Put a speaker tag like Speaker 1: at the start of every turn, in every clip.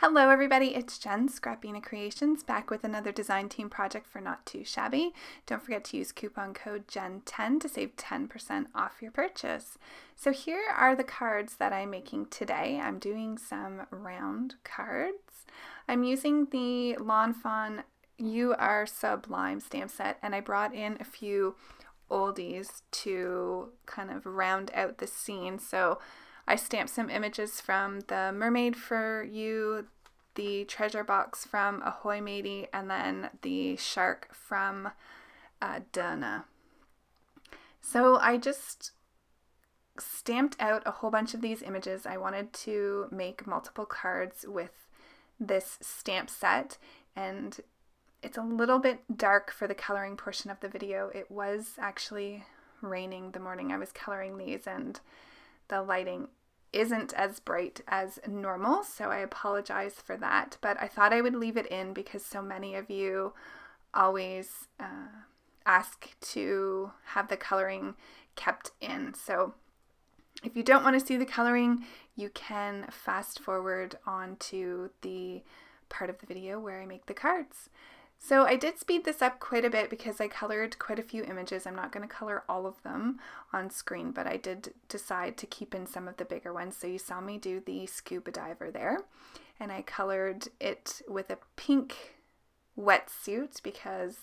Speaker 1: Hello everybody, it's Jen, Scrapbena Creations, back with another design team project for Not Too Shabby. Don't forget to use coupon code JEN10 to save 10% off your purchase. So here are the cards that I'm making today. I'm doing some round cards. I'm using the Lawn Fawn You Sublime stamp set, and I brought in a few oldies to kind of round out the scene. So I stamped some images from the Mermaid for you, the treasure box from Ahoy, Matey, and then the shark from Duh Nuh. So I just stamped out a whole bunch of these images. I wanted to make multiple cards with this stamp set, and it's a little bit dark for the coloring portion of the video. It was actually raining the morning I was coloring these, and the lighting isn't as bright as normal, so I apologize for that, but I thought I would leave it in because so many of you always ask to have the coloring kept in. So if you don't want to see the coloring, you can fast forward onto the part of the video where I make the cards. So I did speed this up quite a bit because I colored quite a few images. I'm not going to color all of them on screen, but I did decide to keep in some of the bigger ones. So you saw me do the scuba diver there, and I colored it with a pink wetsuit because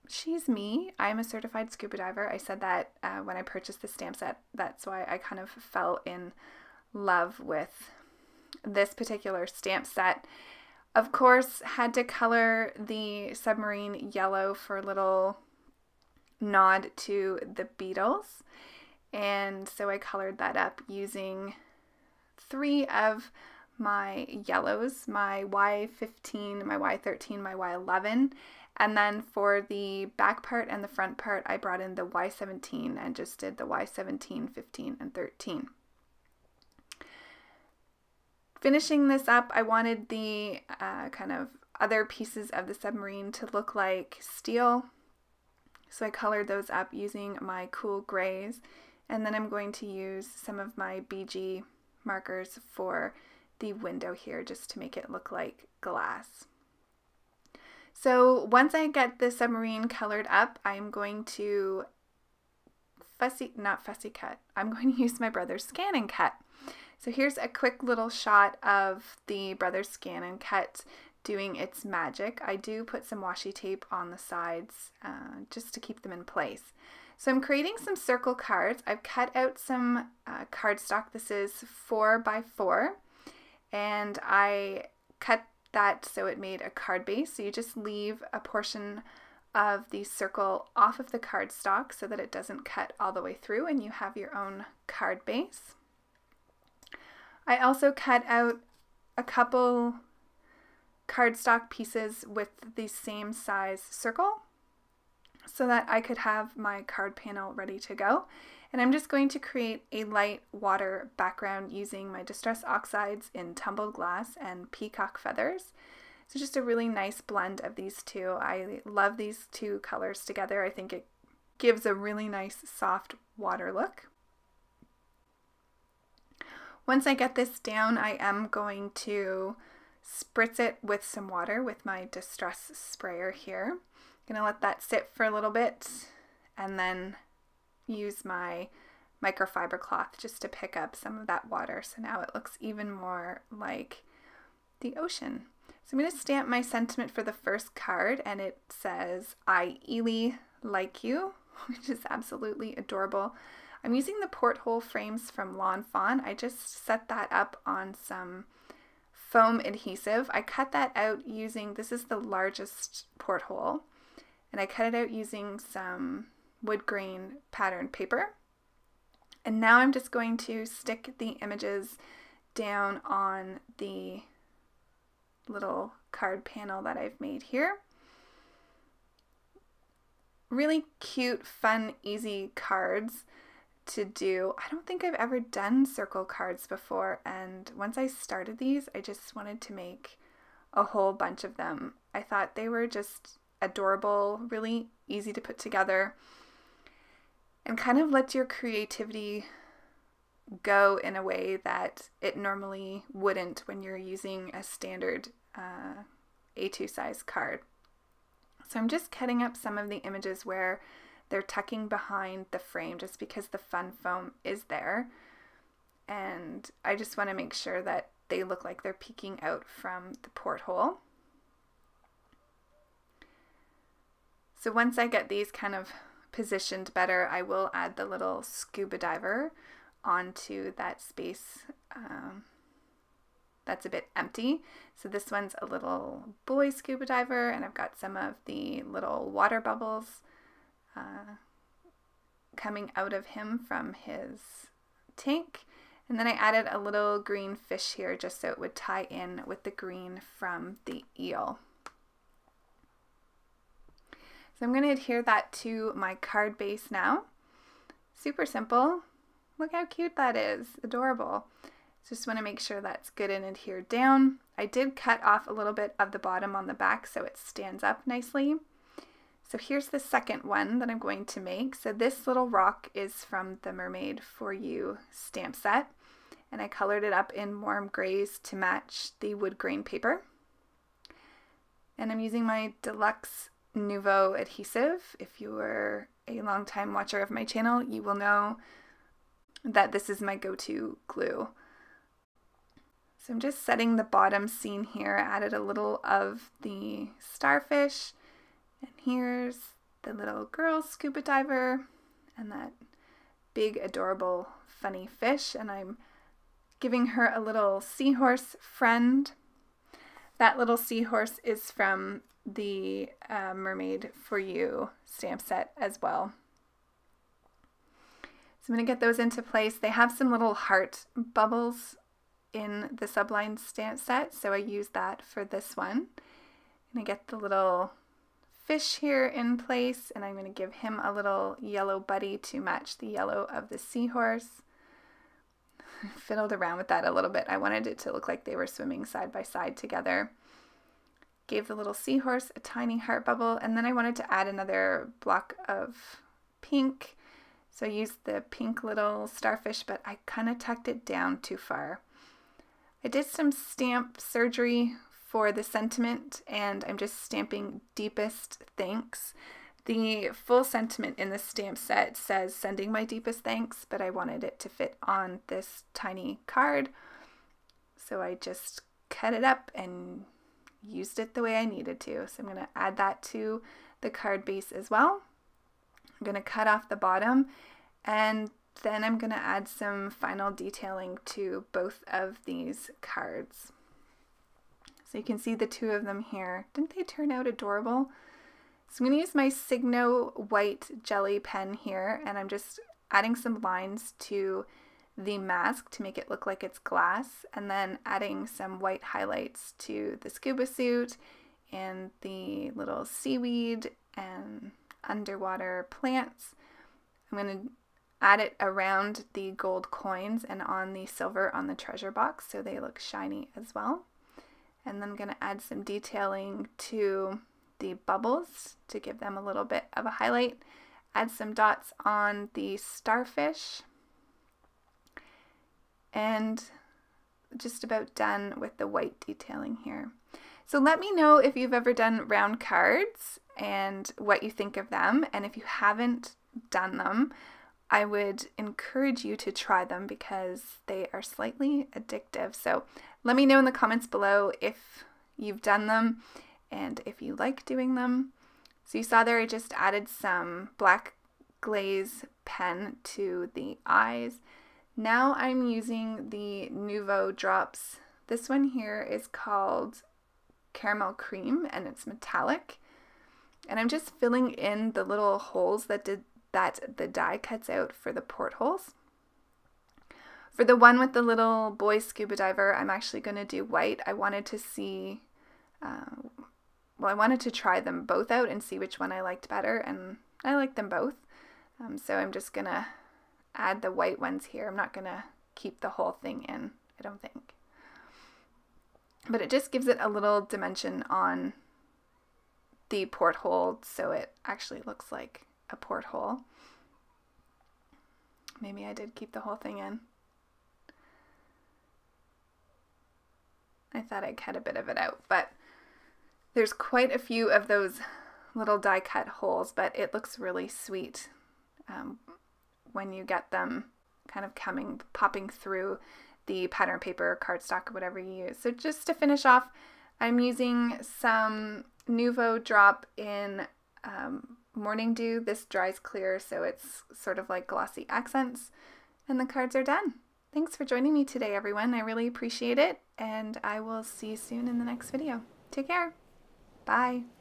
Speaker 1: she's me. I'm a certified scuba diver. I said that when I purchased the stamp set. That's why I kind of fell in love with this particular stamp set. Of course, had to color the submarine yellow for a little nod to the Beatles, and so I colored that up using 3 of my yellows, my Y15, my Y13, my Y11, and then for the back part and the front part I brought in the Y17 and just did the Y17, 15, and 13. Finishing this up, I wanted the kind of other pieces of the submarine to look like steel, so I colored those up using my cool grays, and then I'm going to use some of my BG markers for the window here just to make it look like glass. So once I get the submarine colored up, I'm going to I'm going to use my brother's Scan and Cut. So here's a quick little shot of the Brothers Scan and Cut doing its magic. I do put some washi tape on the sides just to keep them in place. So I'm creating some circle cards. I've cut out some cardstock. This is 4x4, and I cut that so it made a card base. So you just leave a portion of the circle off of the cardstock so that it doesn't cut all the way through, and you have your own card base. I also cut out a couple cardstock pieces with the same size circle so that I could have my card panel ready to go. And I'm just going to create a light water background using my Distress Oxides in Tumbled Glass and Peacock Feathers. So just a really nice blend of these two. I love these two colors together. I think it gives a really nice soft water look. Once I get this down, I am going to spritz it with some water with my Distress sprayer here. I'm going to let that sit for a little bit and then use my microfiber cloth just to pick up some of that water. So now it looks even more like the ocean. So I'm going to stamp my sentiment for the first card, and it says, "I Ely like you," which is absolutely adorable. I'm using the Porthole frames from Lawn Fawn. I just set that up on some foam adhesive. I cut that out using, this is the largest porthole, and I cut it out using some woodgrain pattern paper. And now I'm just going to stick the images down on the little card panel that I've made here. Really cute, fun, easy cards to do. I don't think I've ever done circle cards before, and once I started these, I just wanted to make a whole bunch of them. I thought they were just adorable, really easy to put together, and kind of let your creativity go in a way that it normally wouldn't when you're using a standard A2 size card. So I'm just cutting up some of the images where they're tucking behind the frame just because the fun foam is there. And I just want to make sure that they look like they're peeking out from the porthole. So once I get these kind of positioned better, I will add the little scuba diver onto that space that's a bit empty. So this one's a little boy scuba diver, and I've got some of the little water bubbles coming out of him from his tank. And then I added a little green fish here just so it would tie in with the green from the eel. So I'm going to adhere that to my card base now. Super simple. Look how cute that is. Adorable. Just want to make sure that's good and adhered down. I did cut off a little bit of the bottom on the back so it stands up nicely. So here's the second one that I'm going to make. So this little rock is from the Mermaid for You stamp set, and I colored it up in warm grays to match the wood grain paper. And I'm using my Deluxe Nuvo adhesive. If you were a long-time watcher of my channel, you will know that this is my go-to glue. So I'm just setting the bottom scene here. I added a little of the starfish, and here's the little girl scuba diver and that big adorable funny fish, and I'm giving her a little seahorse friend. That little seahorse is from the Mermaid for You stamp set as well. So I'm going to get those into place. They have some little heart bubbles in the Sublime stamp set, so I use that for this one. And I get the little fish here in place, and I'm going to give him a little yellow buddy to match the yellow of the seahorse. Fiddled around with that a little bit. I wanted it to look like they were swimming side by side together. Gave the little seahorse a tiny heart bubble, and then I wanted to add another block of pink. So I used the pink little starfish, but I kind of tucked it down too far. I did some stamp surgery for the sentiment, and I'm just stamping deepest thanks. The full sentiment in the stamp set says sending my deepest thanks, but I wanted it to fit on this tiny card. So I just cut it up and used it the way I needed to. So I'm going to add that to the card base as well. I'm going to cut off the bottom, and then I'm going to add some final detailing to both of these cards. So you can see the two of them here. Didn't they turn out adorable? So I'm going to use my Signo white jelly pen here, and I'm just adding some lines to the mask to make it look like it's glass, and then adding some white highlights to the scuba suit and the little seaweed and underwater plants. I'm going to add it around the gold coins and on the silver on the treasure box so they look shiny as well. And then I'm going to add some detailing to the bubbles to give them a little bit of a highlight. Add some dots on the starfish. And just about done with the white detailing here. So let me know if you've ever done round cards and what you think of them. And if you haven't done them, I would encourage you to try them because they are slightly addictive. So let me know in the comments below if you've done them and if you like doing them. So you saw there I just added some black glaze pen to the eyes. Now I'm using the Nuvo drops. This one here is called Caramel Cream and it's metallic. And I'm just filling in the little holes that the die cuts out for the portholes. For the one with the little boy scuba diver, I'm actually going to do white. I wanted to see, I wanted to try them both out and see which one I liked better, and I like them both. So I'm just going to add the white ones here. I'm not going to keep the whole thing in, I don't think. But it just gives it a little dimension on the porthole so it actually looks like a porthole. Maybe I did keep the whole thing in. I thought I'd cut a bit of it out, but there's quite a few of those little die cut holes, but it looks really sweet when you get them kind of popping through the pattern paper, cardstock, or whatever you use. So just to finish off, I'm using some Nuvo drop in Morning Dew. This dries clear, so it's sort of like glossy accents, and the cards are done. Thanks for joining me today, everyone. I really appreciate it, and I will see you soon in the next video. Take care. Bye.